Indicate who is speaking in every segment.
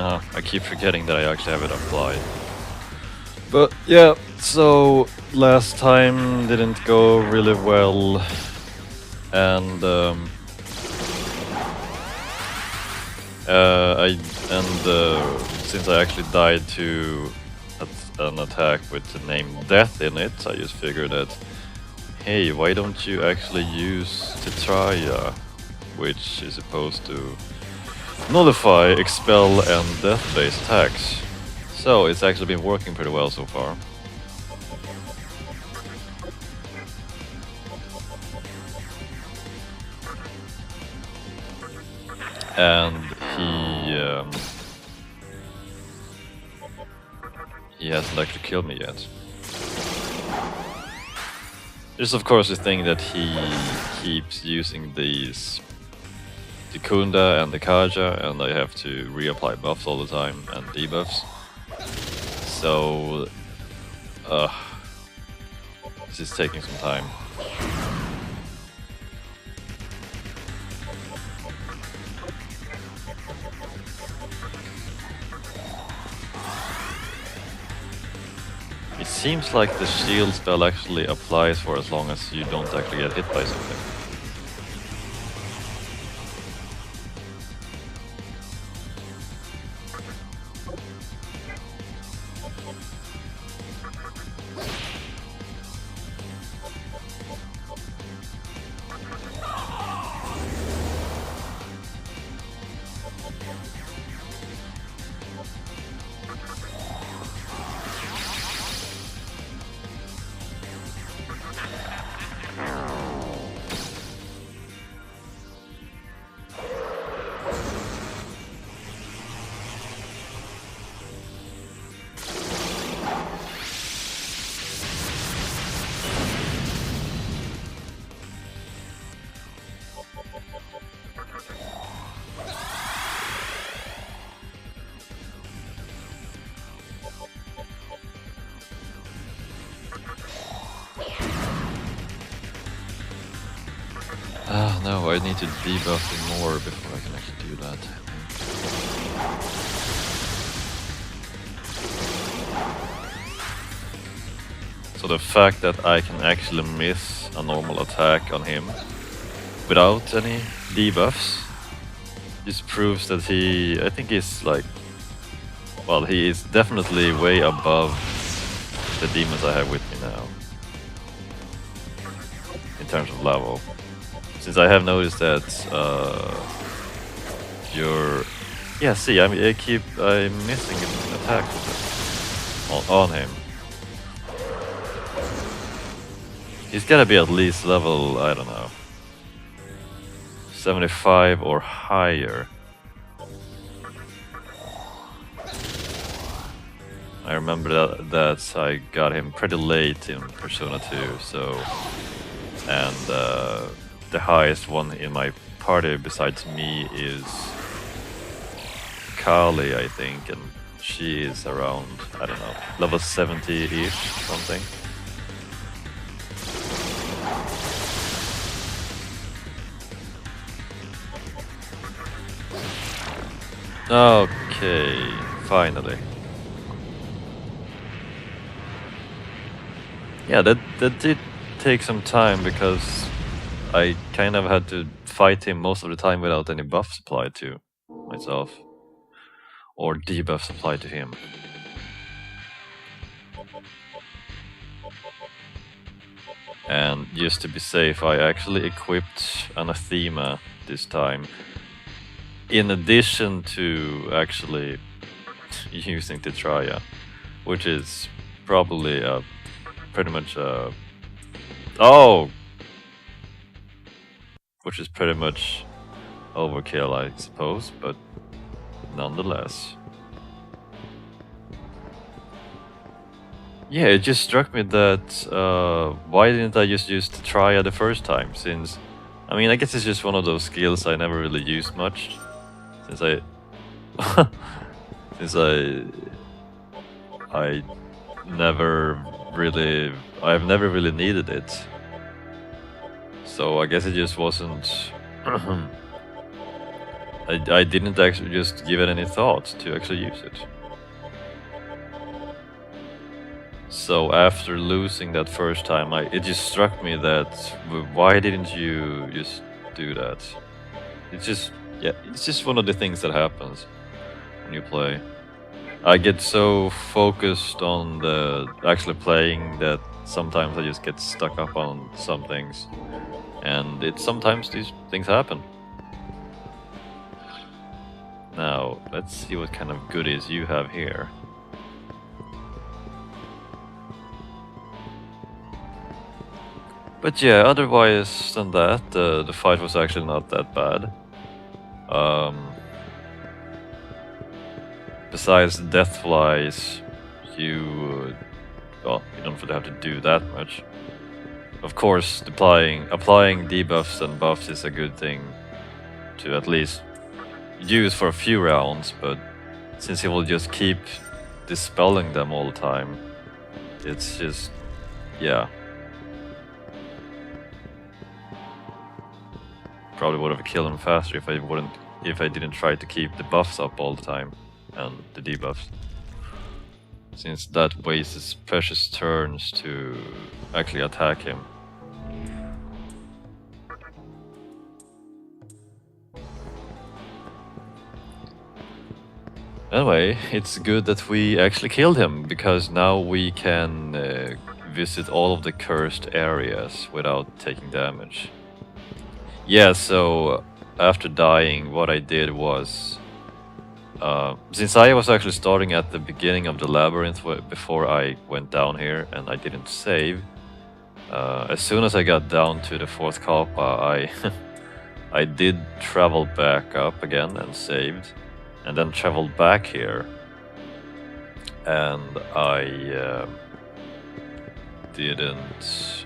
Speaker 1: I keep forgetting that I actually have it applied. But yeah, so last time didn't go really well, and since I actually died to an attack with the name Death in it, I just figured that, hey, why don't you actually use Tetraya, which is supposed to nullify, expel, and death-based attacks. So it's actually been working pretty well so far. And he hasn't actually killed me yet. There's of course the thing that he keeps using these the Kunda and the Kaja, and I have to reapply buffs all the time and debuffs. So this is taking some time. It seems like the shield spell actually applies for as long as you don't actually get hit by something. No, I need to debuff him more before I can actually do that. So the fact that I can actually miss a normal attack on him without any debuffs just proves that I think he's like, well, he is definitely way above the demons I have with me now in terms of level. Since I have noticed that see, I'm missing an attack on him. He's gotta be at least level, I don't know, 75 or higher. I remember that I got him pretty late in Persona 2, so, and the highest one in my party besides me is Kali, I think, and she is around, I don't know, level 70-ish, something. Okay, finally. Yeah, that did take some time because I kind of had to fight him most of the time without any buffs applied to myself. Or debuffs applied to him. And just to be safe, I actually equipped Anathema this time. In addition to actually using Tetraya, which is probably pretty much which is pretty much overkill, I suppose, but nonetheless. Yeah, it just struck me that why didn't I just use Tetraya the first time? Since, I mean, I guess it's just one of those skills I never really used much. Since I've never really needed it. So I guess it just wasn't I didn't actually just give it any thought to actually use it. So after losing that first time, it just struck me that why didn't you just do that? It's just, yeah, it's just one of the things that happens when you play. I get so focused on the actually playing that sometimes I just get stuck up on some things, and sometimes these things happen. Now let's see what kind of goodies you have here. But yeah, otherwise than that, the fight was actually not that bad. Besides death flies, you don't really have to do that much. Of course, applying debuffs and buffs is a good thing to at least use for a few rounds, but since he will just keep dispelling them all the time, it's just, yeah. Probably would have killed him faster if I didn't try to keep the buffs up all the time and the debuffs, since that wastes precious turns to actually attack him. Anyway, it's good that we actually killed him, because now we can visit all of the cursed areas without taking damage. Yeah, so after dying, what I did was, since I was actually starting at the beginning of the labyrinth before I went down here and I didn't save, as soon as I got down to the 4th Kappa, I did travel back up again and saved, and then traveled back here, and I didn't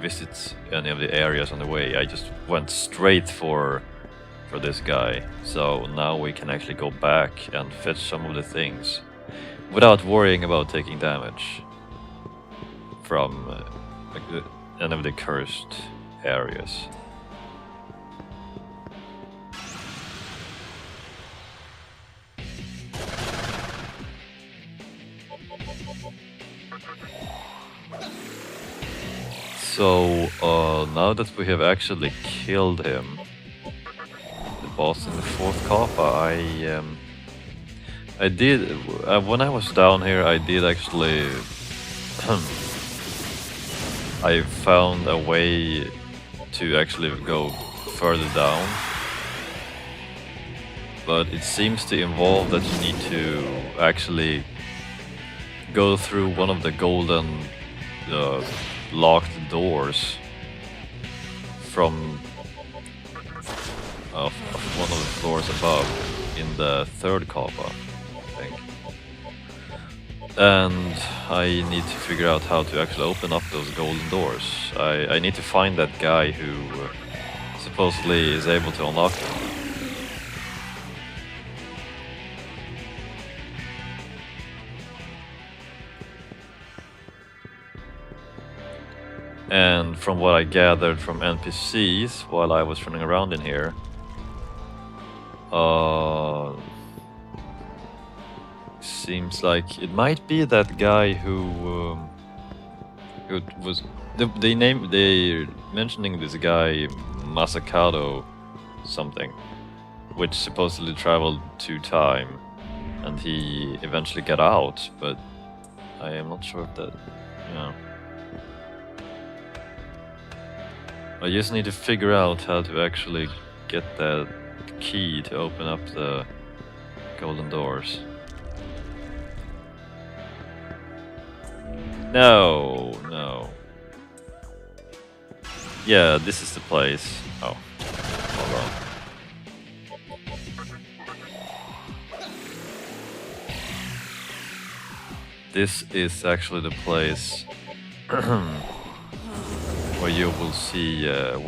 Speaker 1: visit any of the areas on the way. I just went straight for this guy. So now we can actually go back and fetch some of the things without worrying about taking damage from any of the cursed areas. So now that we have actually killed him, the boss in the 4th Kappa, I did when I was down here, I did actually I found a way to actually go further down, but it seems to involve that you need to actually go through one of the golden locked doors from one of the floors above in the 3rd Kappa, I think. And I need to figure out how to actually open up those golden doors. I need to find that guy who supposedly is able to unlock them. And from what I gathered from NPCs while I was running around in here, seems like it might be that guy who was they're mentioning this guy Masakado something, which supposedly traveled to time, and he eventually got out, but I am not sure if that, yeah. I just need to figure out how to actually get that key to open up the golden doors. No. Yeah, this is the place. Oh, hold on. This is actually the place where you will see a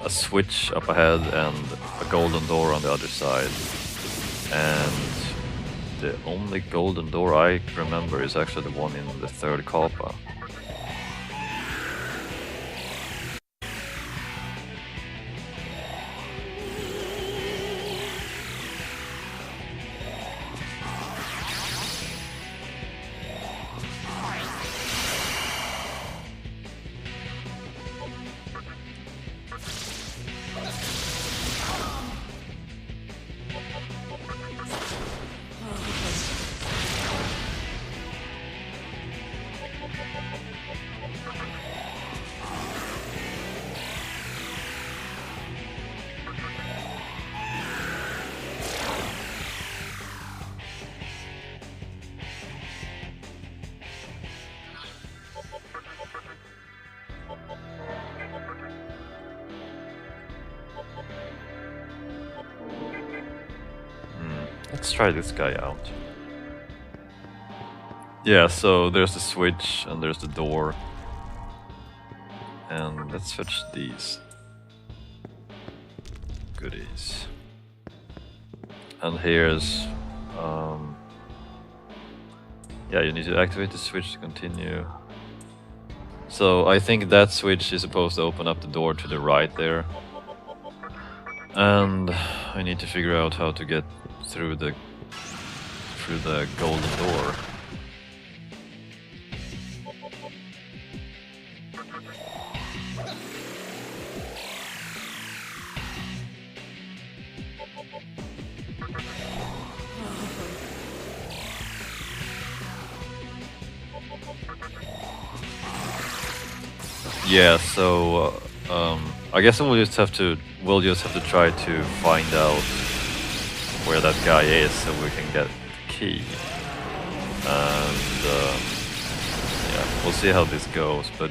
Speaker 1: switch up ahead and a golden door on the other side. And the only golden door I remember is actually the one in the 3rd Kappa. let's try this guy out. Yeah, so there's the switch and there's the door. And let's fetch these goodies. And here's yeah, you need to activate the switch to continue. So I think that switch is supposed to open up the door to the right there. And I need to figure out how to get through the golden door. Yeah, so I guess we'll just have to try to find out where that guy is so we can get the key. And yeah, we'll see how this goes, but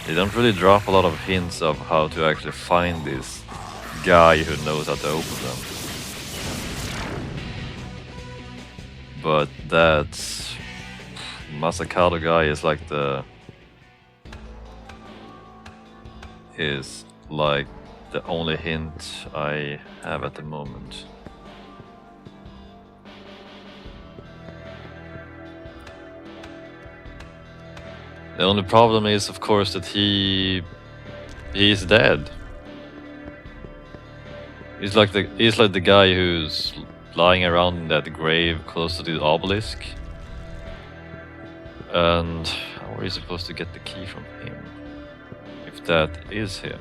Speaker 1: they don't really drop a lot of hints of how to actually find this guy who knows how to open them. But that Masakado guy is like the only hint I have at the moment. The only problem is, of course, that he's dead. He's like the guy who's lying around in that grave close to the obelisk. And how are you supposed to get the key from him? If that is him.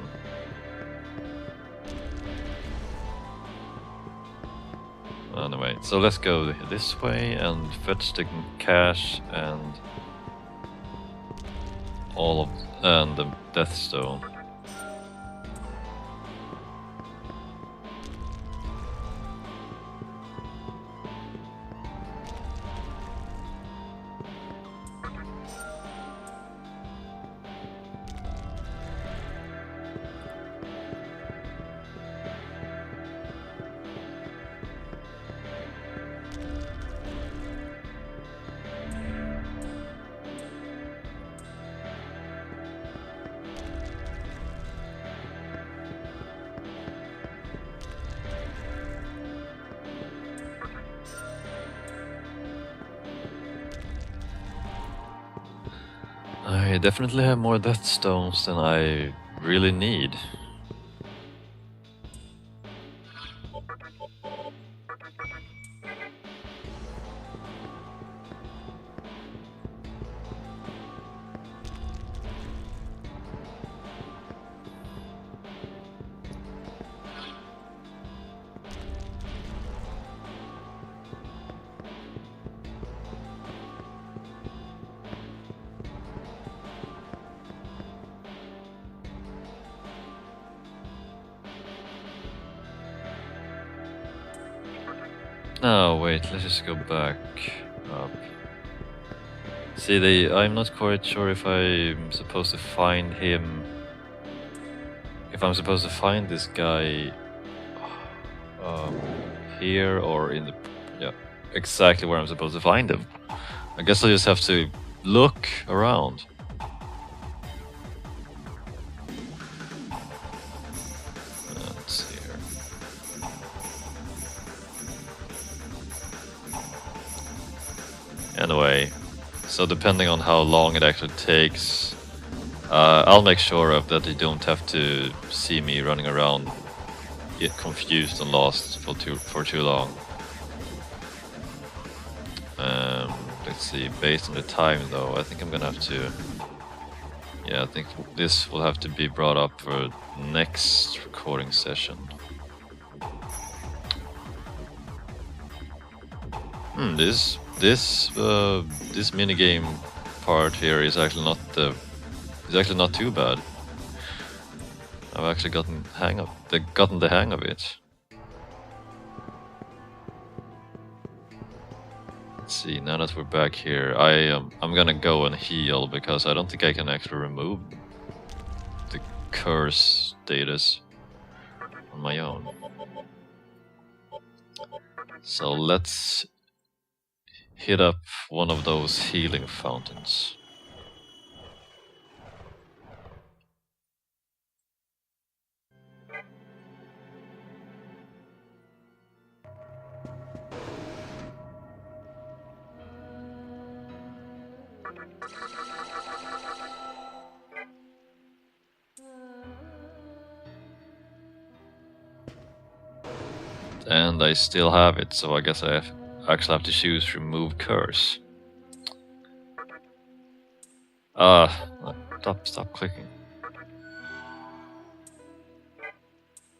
Speaker 1: Anyway, so let's go this way and fetch the cash and the Death Stone. I definitely have more Death Stones than I really need. Oh wait, let's just go back up. See, I'm not quite sure if I'm supposed to find him. If I'm supposed to find this guy here or in the... yeah, exactly where I'm supposed to find him. I guess I just have to look around. Let's see here. Anyway, so depending on how long it actually takes, I'll make sure of that they don't have to see me running around, get confused and lost for too long. let's see, based on the time though, I think I'm gonna have to... Yeah, I think this will have to be brought up for next recording session. This minigame part here is actually not too bad. I've actually gotten the hang of it. Let's see, now that we're back here, I'm gonna go and heal because I don't think I can actually remove the curse status on my own. So let's hit up one of those healing fountains. And I still have it, so I guess I actually have to choose remove curse. Stop clicking.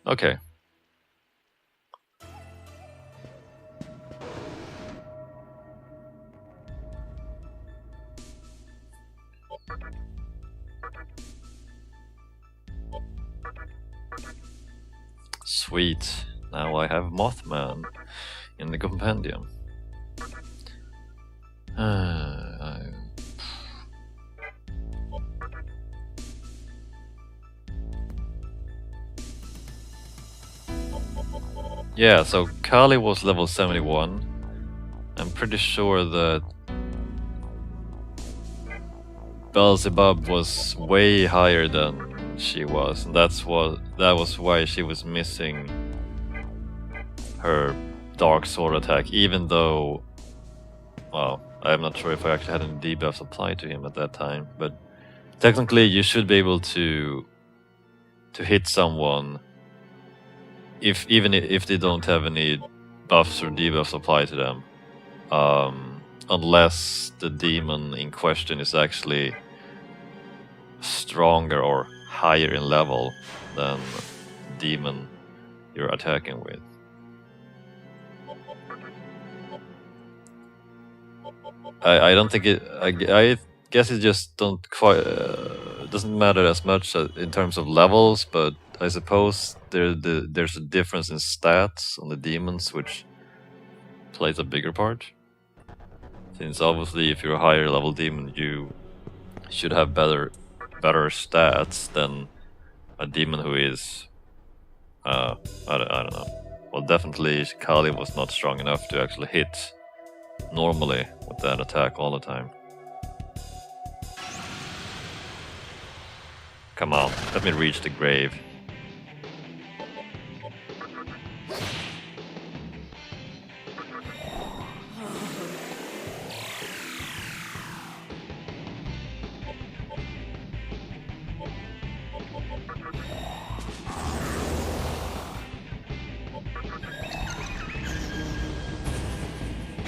Speaker 1: Okay. Sweet. Now I have Mothman in the compendium. Yeah, so Kali was level 71. I'm pretty sure that Beelzebub was way higher than she was, and that was why she was missing her dark sword attack, even though, well, I'm not sure if I actually had any debuffs applied to him at that time, but technically you should be able to hit someone even if they don't have any buffs or debuffs applied to them, unless the demon in question is actually stronger or higher in level than the demon you're attacking with. I don't think it. I guess it just don't quite doesn't matter as much in terms of levels, but I suppose there's a difference in stats on the demons, which plays a bigger part. Since obviously, if you're a higher level demon, you should have better stats than a demon who is. I don't know. Well, definitely Kali was not strong enough to actually hit normally with that attack all the time. Come on, let me reach the grave.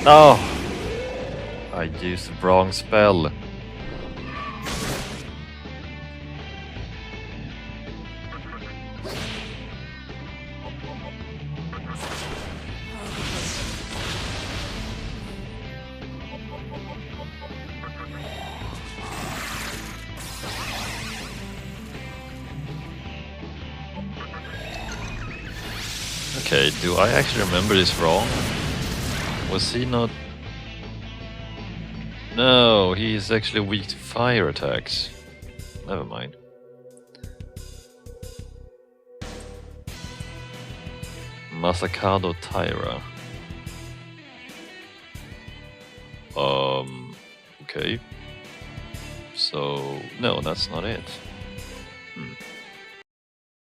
Speaker 1: No! I used the wrong spell. Okay, do I actually remember this wrong? Was he not... No, he's actually weak to fire attacks. Never mind. Masakado Tyra. Okay. So, no, that's not it.